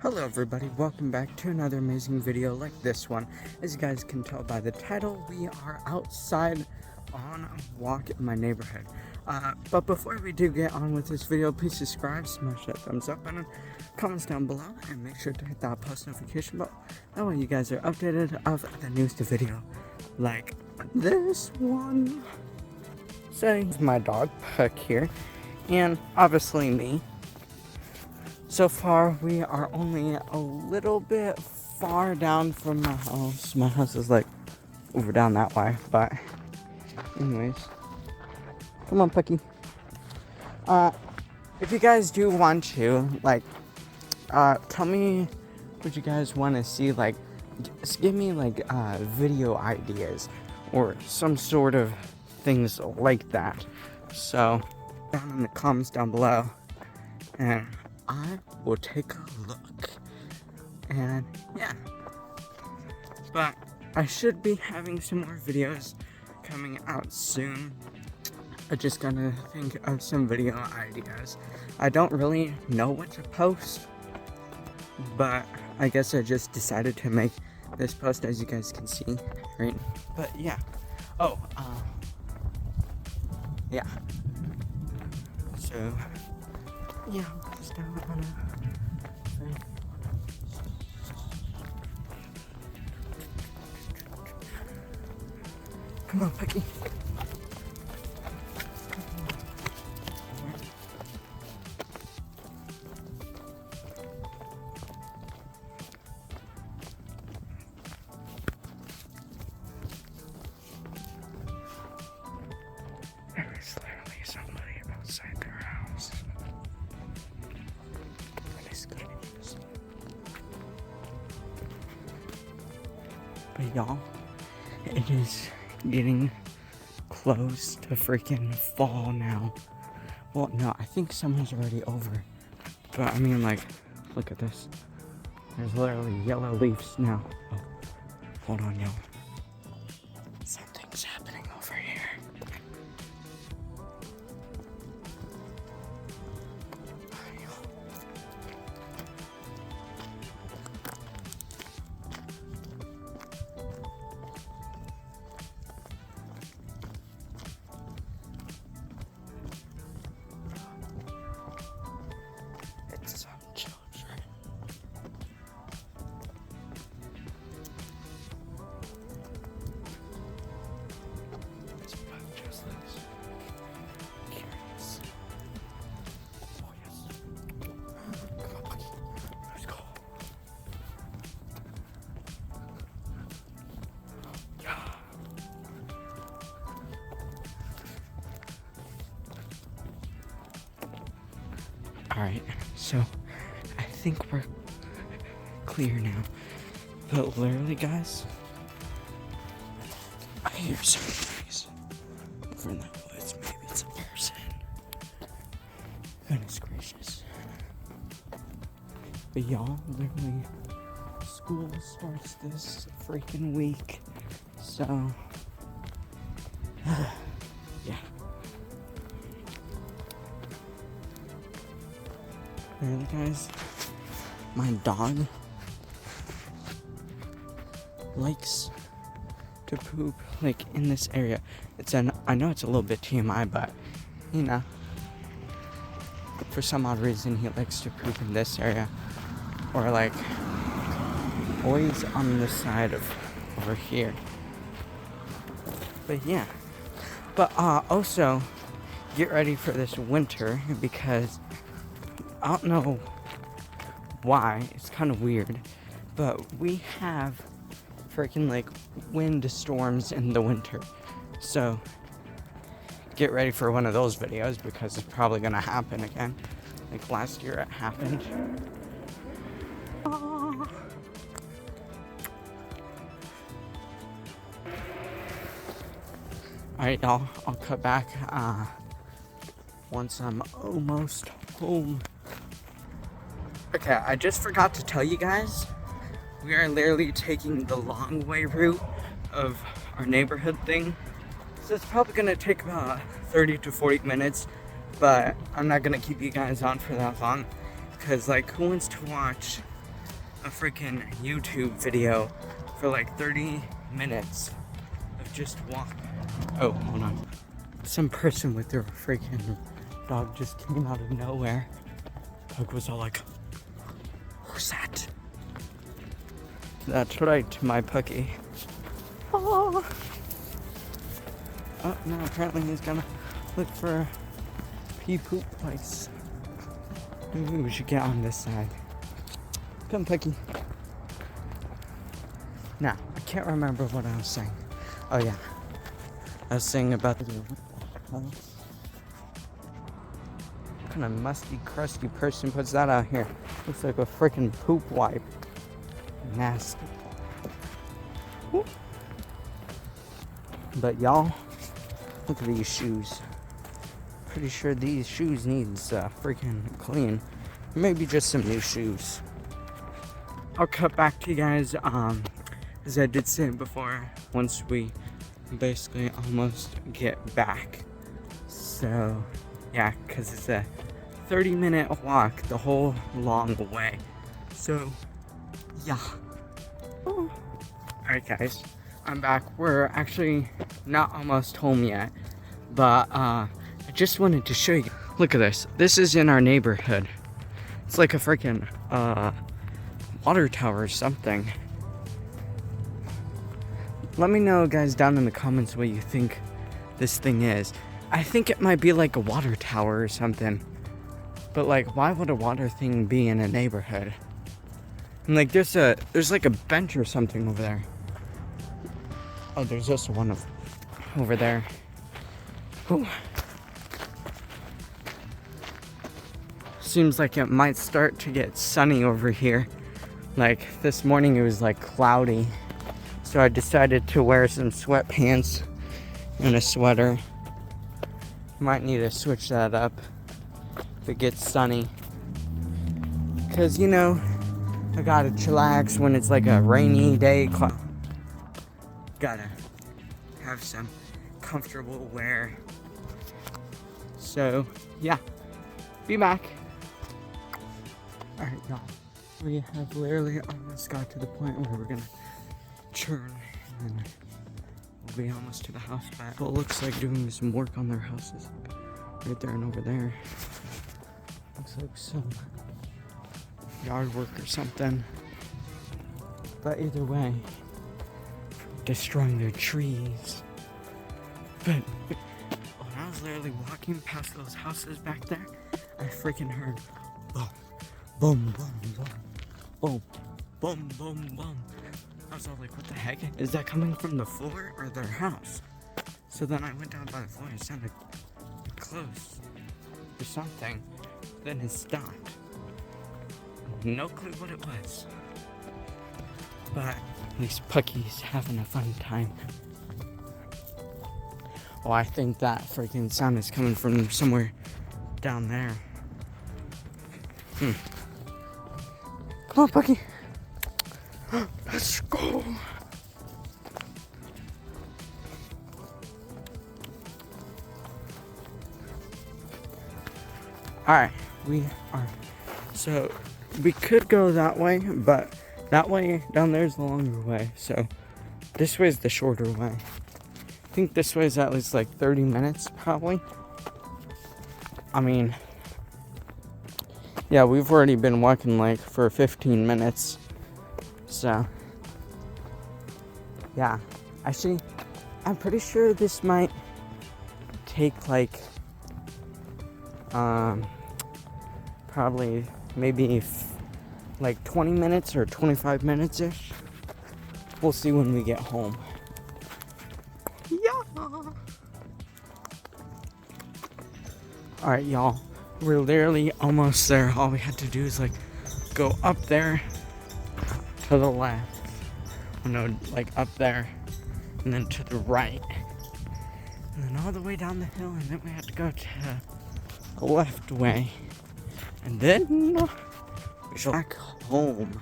Hello everybody, welcome back to another amazing video like this one. As you guys can tell by the title, we are outside on a walk in my neighborhood. But before we do get on with this video, please subscribe, smash that thumbs up button, comments down below, and make sure to hit that post notification bell. That way you guys are updated of the newest video like this one. So, my dog Puck here, and obviously me. So far, we are only a little bit far down from my house. My house is like over down that way, but anyways. Come on, Pucky. If you guys do want to, tell me what you guys want to see, just give me, video ideas or some sort of things like that. So, down in the comments down below, and I will take a look. And yeah, but I should be having some more videos coming out soon. I just gotta think of some video ideas. I don't really know what to post, but I guess I just decided to make this post, as you guys can see, right? But yeah. Yeah. So yeah, just down on a come on, Pucky. There is literally somebody outside their house. But y'all, it is getting close to freaking fall now. Well, no, I think summer's already over. But I mean, look at this. There's literally yellow leaves now. Oh, hold on, y'all. Something's happening over here. Alright, so I think we're clear now. But literally, guys, I hear some noise over in the woods. Maybe it's a person. Goodness gracious. But y'all, literally, school starts this freaking week. So, yeah. Really, guys, my dog likes to poop in this area. I know it's a little bit TMI, but you know, for some odd reason he likes to poop in this area, or always on the side of over here. But yeah, but also get ready for this winter, because I don't know why, it's kind of weird, but we have freaking wind storms in the winter. So get ready for one of those videos, because it's probably gonna happen again. Last year it happened. Alright, y'all, I'll cut back once I'm almost home. Okay, I just forgot to tell you guys, we are literally taking the long way route of our neighborhood thing. So it's probably gonna take about 30 to 40 minutes, but I'm not gonna keep you guys on for that long, because who wants to watch a freaking YouTube video for like 30 minutes of just walk. Oh, hold on. Some person with their freaking dog just came out of nowhere. Dog was all like, "Who's that?" That's right, my puppy. Oh. Oh, no, apparently he's gonna look for a pee poop place. Maybe we should get on this side. Come, Pucky. Now, I can't remember what I was saying. Oh, yeah. I was saying about the... What kind of musty, crusty person puts that out here? Looks like a freaking poop wipe. Nasty. Woo. But y'all, look at these shoes. Pretty sure these shoes needs freaking clean. Maybe just some new shoes. I'll cut back to you guys, as I did say before, once we basically almost get back. So, yeah, because it's a 30-minute walk the whole long way. So, yeah. Oh. Alright guys, I'm back. We're actually not almost home yet, but I just wanted to show you. Look at this. This is in our neighborhood. It's like a freaking water tower or something. Let me know, guys, down in the comments what you think this thing is. I think it might be like a water tower or something. But like, why would a water thing be in a neighborhood? And like, there's like a bench or something over there. Oh, there's just one over there. Whew. Seems like it might start to get sunny over here. Like this morning it was like cloudy. So I decided to wear some sweatpants and a sweater. Might need to switch that up if it gets sunny. Cause you know, I gotta chillax when it's like a rainy day. Gotta have some comfortable wear. So yeah, be back. Alright y'all, we have literally almost got to the point where we're gonna turn and then we'll be almost to the house. But it looks like doing some work on their houses right there and over there. Looks like some yard work or something. But either way, destroying their trees. But when I was literally walking past those houses back there, I freaking heard boom, boom, boom, boom, boom, boom, boom, boom. I was all like, what the heck? Is that coming from the floor or their house? So then I went down by the floor. It sounded close or something. Then it stopped. No clue what it was. But at least Pucky's having a fun time. Oh, I think that freaking sound is coming from somewhere down there. Come on, Pucky. Let's go. Alright, we are. So, we could go that way, but that way down there is the longer way. So, this way is the shorter way. I think this way is at least like 30 minutes, probably. I mean, yeah, we've already been walking like for 15 minutes. So, yeah. Actually, I'm pretty sure this might take like, probably maybe like 20 minutes or 25 minutes-ish. We'll see when we get home. Yeah. Alright, y'all. We're literally almost there. All we had to do is like go up there to the left. Oh, no, like up there. And then to the right. And then all the way down the hill. And then we had to go to the left way. And then we shall back home.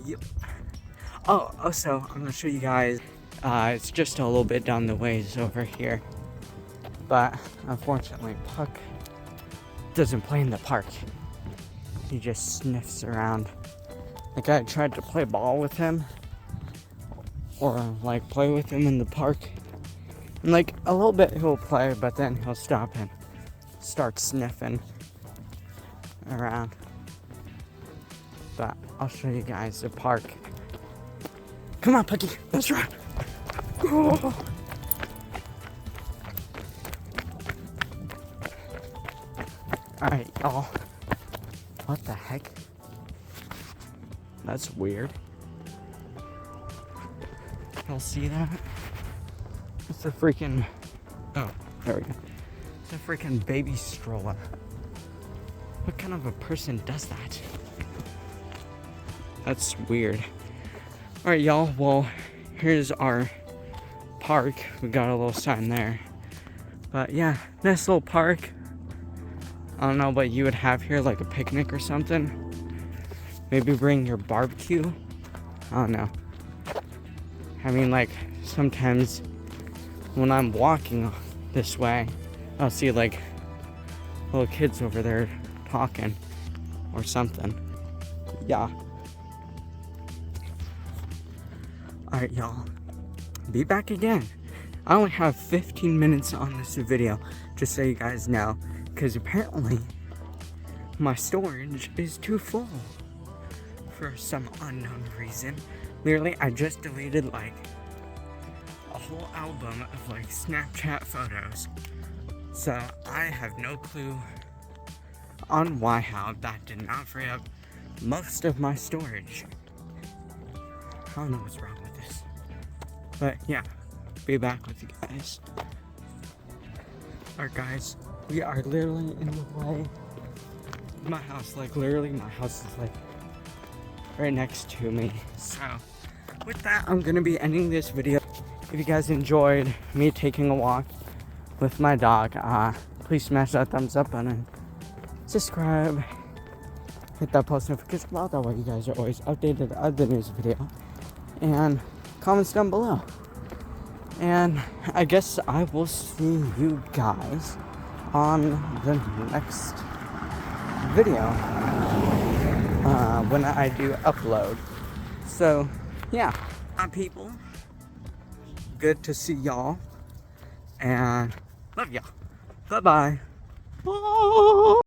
Yep. Oh, also, I'm gonna show you guys. It's just a little bit down the ways over here. But unfortunately, Puck doesn't play in the park. He just sniffs around. Like, I tried to play ball with him, or like play with him in the park. And like a little bit he'll play, but then he'll stop and start sniffing around. But I'll show you guys the park. Come on, Pucky, let's run. Oh. Alright, y'all. What the heck? That's weird. Y'all see that? It's a freaking... Oh, there we go. It's a freaking baby stroller. What kind of a person does that? That's weird. Alright, y'all. Well, here's our park. We got a little sign there. But yeah, nice little park. I don't know what you would have here, like a picnic or something. Maybe bring your barbecue. I don't know. I mean, like, sometimes when I'm walking this way, I'll see like little kids over there talking or something. Yeah. Alright, y'all. Be back again. I only have 15 minutes on this video, just so you guys know, because apparently my storage is too full for some unknown reason. Literally, I just deleted like a whole album of like Snapchat photos. So I have no clue on how that did not free up most of my storage. I don't know what's wrong with this. But yeah, be back with you guys. Alright guys, we are literally in the way of my house. Like literally my house is like right next to me. So with that, I'm gonna be ending this video. If you guys enjoyed me taking a walk with my dog, please smash that thumbs up button, subscribe, hit that post notification bell, that way you guys are always updated of the news video, and comments down below. And I guess I will see you guys on the next video when I do upload. So yeah, people, good to see y'all, and love y'all. Bye bye.